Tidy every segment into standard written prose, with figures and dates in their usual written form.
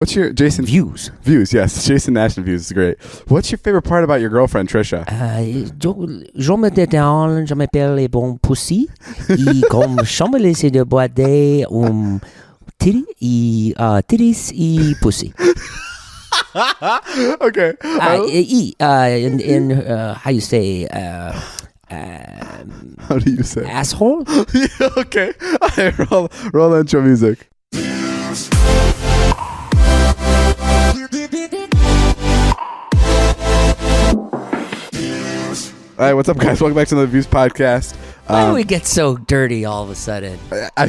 What's your Jason views? Views, yes. Jason Nash and views is great. What's your favorite part about your girlfriend, Trisha? Je me détends, je m'appelle les bons pussy. Et comme chambre laissée de boiter titties et pussy. Okay. In how you say? How do you say? Asshole? Yeah, okay. Roll intro music. All right, what's up, guys? Welcome back to another Views podcast. Why do we get so dirty all of a sudden?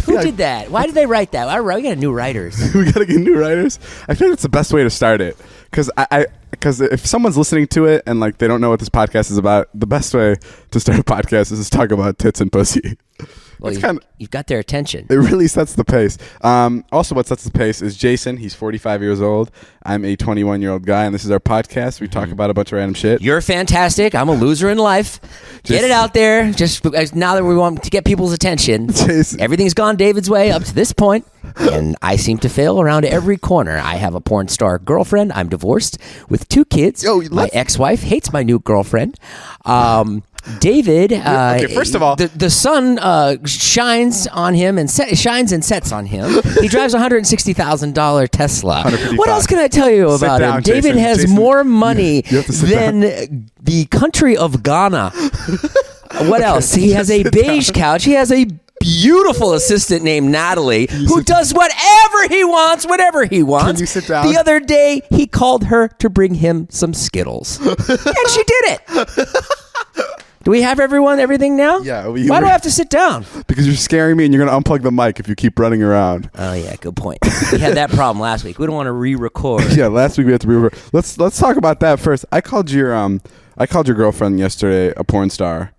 Who did that? Why did they write that? We got new writers. We got to get new writers. I feel like it's the best way to start it because because if someone's listening to it and like they don't know what this podcast is about, the best way to start a podcast is to talk about tits and pussy. Well, you've got their attention. It really sets the pace. Also, what sets the pace is Jason. He's 45 years old. I'm a 21-year-old guy, and this is our podcast. We talk about a bunch of random shit. You're fantastic. I'm a loser in life. Get it out there. Just now that we want to get people's attention. Jason. Everything's gone David's way up to this point, and I seem to fail around every corner. I have a porn star girlfriend. I'm divorced with 2 kids. My ex-wife hates my new girlfriend. David, okay, first of all, the sun shines on him and shines and sets on him. He drives a $160,000 Tesla. What else can I tell you about him? David has more money than the country of Ghana. What else? He has a beige couch. He has a beautiful assistant named Natalie who does whatever he wants, whenever he wants. Can you sit down? The other day, he called her to bring him some Skittles. And she did it. Do we have everything now? Yeah. Why do I have to sit down? Because you're scaring me and you're going to unplug the mic if you keep running around. Oh, yeah. Good point. We had that problem last week. We don't want to re-record. Yeah, last week we had to re-record. Let's talk about that first. I called your girlfriend yesterday a porn star,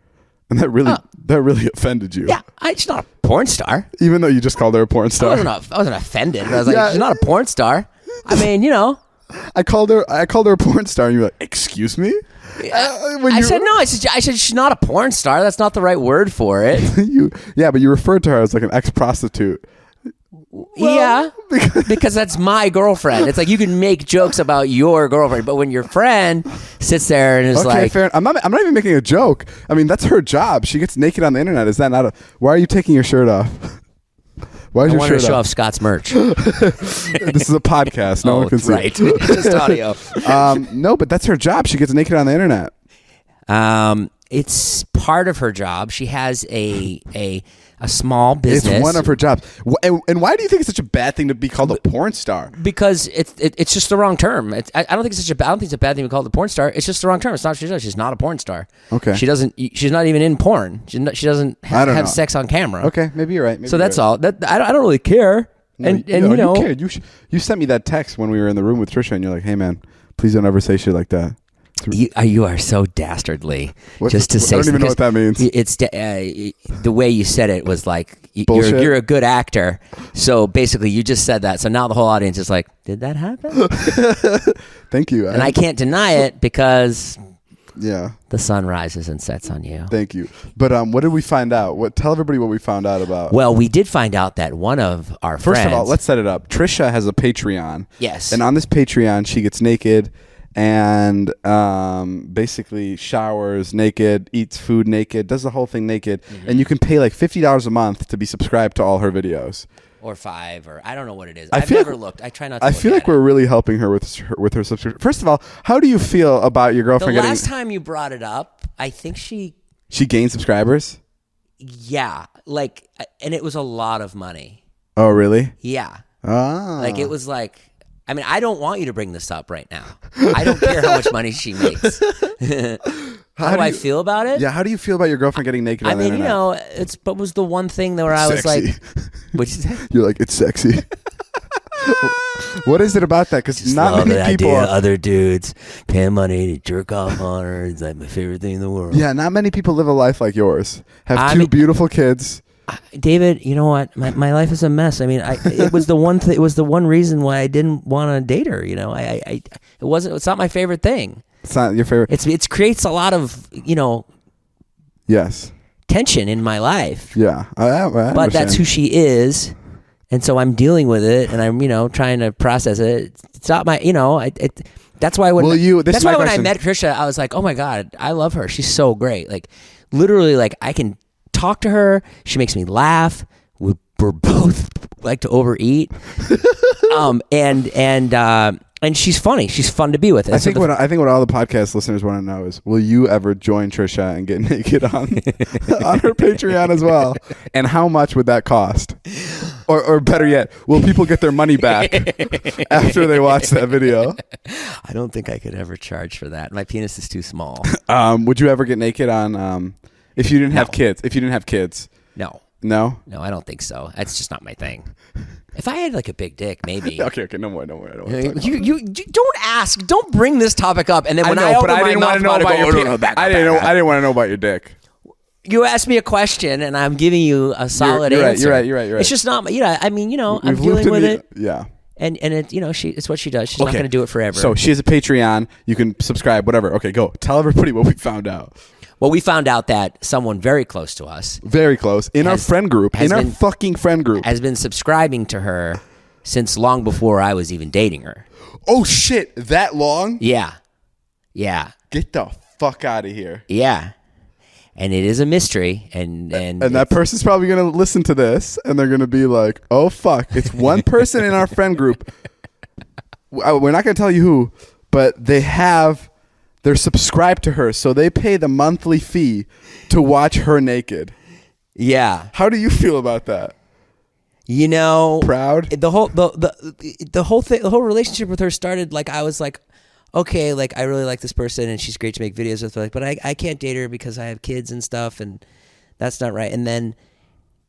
and that really offended you. Yeah, she's not a porn star. Even though you just called her a porn star. I wasn't offended. I was like, she's not a porn star. I mean, you know. I called her a porn star, and you were like, "Excuse me." I said she's not a porn star. That's not the right word for it. But you referred to her as like an ex-prostitute. Because that's my girlfriend. It's like you can make jokes about your girlfriend, but when your friend sits there and is like, fair. I'm not even making a joke. I mean, that's her job. She gets naked on the internet. Is that not why are you taking your shirt off? Why is your shirt off? I want to show off Scott's merch. This is a podcast. No one can see. Right. Just audio. No, but that's her job. She gets naked on the internet. It's part of her job. She has a small business. It's one of her jobs. And why do you think it's such a bad thing to be called a porn star? Because it's just the wrong term. I don't think it's a bad thing to call it a porn star. It's just the wrong term. It's not. She's not a porn star. Okay. She's not even in porn. She doesn't have sex on camera. Okay, maybe you're right. That's all. I don't really care. You cared. You sent me that text when we were in the room with Trisha, and you're like, "Hey, man, please don't ever say shit like that." You are so dastardly. I don't even know what that means. It's the way you said it was like you're a good actor. So basically, you just said that. So now the whole audience is like, "Did that happen?" Thank you. And I can't deny it because the sun rises and sets on you. Thank you. But what did we find out? Tell everybody what we found out about. Well, we did find out that one of our friends. First of all, let's set it up. Trisha has a Patreon. Yes. And on this Patreon, she gets naked and basically showers naked, eats food naked, does the whole thing naked, and you can pay like $50 a month to be subscribed to all her videos. Or 5, or I don't know what it is. I've never looked. I try not to. I feel like we're really helping her with her subscription. First of all, how do you feel about your girlfriend getting? The last time you brought it up, I think she gained subscribers. Yeah, and it was a lot of money. Oh, really? Yeah. Ah. It was like. I mean, I don't want you to bring this up right now. I don't care how much money she makes. How do I feel about it? Yeah, how do you feel about your girlfriend getting naked on the internet? But was the one thing where I was like, what'd you say? You're like, it's sexy. What is it about that? Because not many people. Other dudes paying money to jerk off on her. It's like my favorite thing in the world. Yeah, not many people live a life like yours. Have 2 beautiful kids. David, you know what? My life is a mess. I mean, it was the one it was the one reason why I didn't want to date her. You know, it's not my favorite thing. It's not your favorite. It creates a lot of yes, tension in my life. Yeah, but that's who she is, And so I'm dealing with it, and I'm, trying to process it. It's not my, that's why when I met Trisha, I was like, oh my God, I love her. She's so great. Like, literally, like, I can talk to her. She makes me laugh. We're both like to overeat. And she's funny. She's fun to be with. And I think what all the podcast listeners want to know is, will you ever join Trisha and get naked on her Patreon as well? And how much would that cost? Or better yet, will people get their money back after they watch that video? I don't think I could ever charge for that. My penis is too small. Would you ever get naked on if you didn't have kids? If you didn't have kids? No. No? No, I don't think so. That's just not my thing. If I had like a big dick, maybe. Okay, no more. I don't want to you don't ask. Don't bring this topic up. And then when I open my mouth about your I didn't want to know about your dick. You asked me a question, and I'm giving you a solid answer. You're right. It's just not. I mean, I'm dealing with it. Yeah. And it, it's what she does. She's not going to do it forever. So she has a Patreon. You can subscribe. Whatever. Okay, go. Tell everybody what we found out. Well, we found out that someone very close to us, very close, in our friend group, fucking friend group, has been subscribing to her since long before I was even dating her. Oh shit, that long? Yeah. Get the fuck out of here. Yeah. And it is a mystery, and that person's probably gonna listen to this, and they're gonna be like, "Oh fuck, it's one person in our friend group." We're not gonna tell you who, but they're subscribed to her, so they pay the monthly fee to watch her naked. Yeah. How do you feel about that? Proud. The whole relationship with her started like I was like, okay, like I really like this person and she's great to make videos with, like, but I can't date her because I have kids and stuff, and that's not right. And then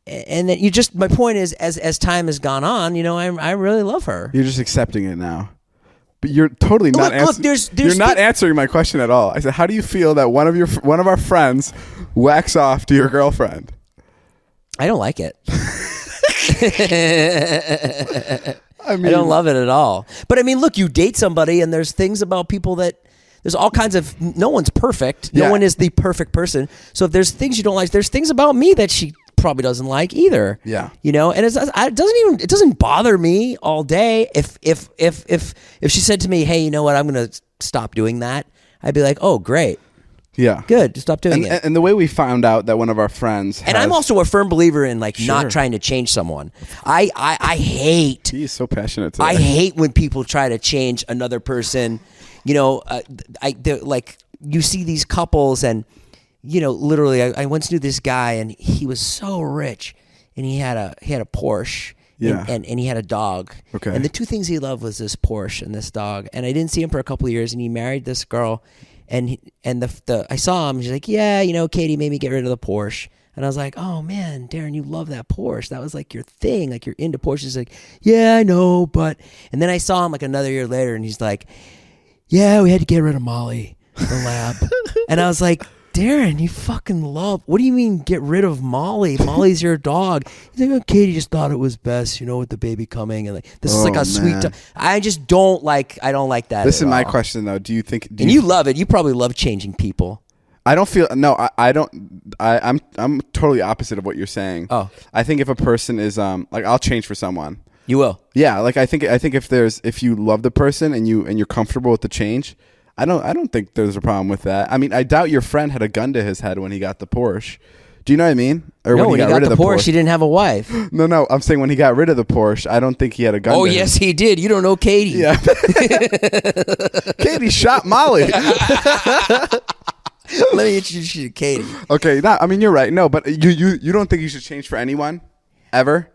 my point is, as time has gone on, I really love her. You're just accepting it now. But you're totally not answering. You're not answering my question at all. I said, how do you feel that one of our friends whacks off to your girlfriend? I don't like it. I don't love it at all. But I mean, look, you date somebody, and there's things about people there's all kinds of. No one's perfect. No one is the perfect person. So if there's things you don't like, there's things about me that she probably doesn't like either. Yeah. And it doesn't bother me all day. If she said to me, hey, you know what, I'm gonna stop doing that, I'd be like, oh great. Yeah. Good. Just stop doing it. And the way we found out that one of our friends and I'm also a firm believer in not trying to change someone. I hate. He's so passionate today. I hate when people try to change another person. Like you see these couples, and literally, I once knew this guy, and he was so rich, and he had a Porsche. Yeah. And he had a dog. Okay. And the two things he loved was this Porsche and this dog. And I didn't see him for a couple of years, and he married this girl. And I saw him. She's like, yeah, Katie made me get rid of the Porsche. And I was like, oh man, Darren, you love that Porsche. That was like your thing. Like you're into Porsche. He's like, yeah, I know, but. And then I saw him like another year later, and he's like, yeah, we had to get rid of Molly, the lab. And I was like, Darren, you fucking love. What do you mean get rid of Molly? Molly's your dog. He's like, oh, Katie just thought it was best, with the baby coming, and like this is like a sweet. I just don't like. I don't like that. Listen, my question though, do you think? And you love it. You probably love changing people. I don't feel I don't. I'm totally opposite of what you're saying. Oh, I think if a person is like, I'll change for someone. You will. Yeah, like I think if you love the person and you're comfortable with the change. I don't think there's a problem with that. I mean, I doubt your friend had a gun to his head when he got the Porsche. Do you know what I mean? Or no, when he got rid of the Porsche, he didn't have a wife. No, I'm saying when he got rid of the Porsche, I don't think he had a gun. Oh, yes, he did. You don't know Katie. Yeah. Katie shot Molly. Let me introduce you to Katie. Okay, I mean, you're right. No, but you don't think you should change for anyone? Ever?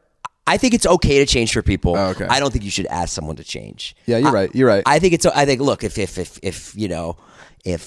I think it's okay to change for people. Oh, okay. I don't think you should ask someone to change. Yeah, you're right. You're right. I think look, if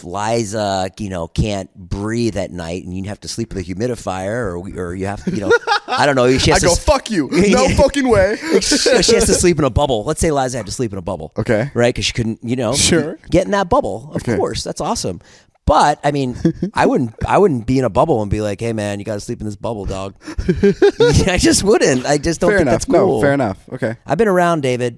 Liza, can't breathe at night and you have to sleep with a humidifier, or you have to, I don't know. I go, fuck you. No fucking way. She has to sleep in a bubble. Let's say Liza had to sleep in a bubble. Okay. Right? Because she couldn't, sure, get in that bubble. Of course. That's awesome. But I mean, I wouldn't be in a bubble and be like, "Hey, man, you got to sleep in this bubble, dog." I just wouldn't. I just don't think that's cool. No, fair enough. Okay. I've been around, David.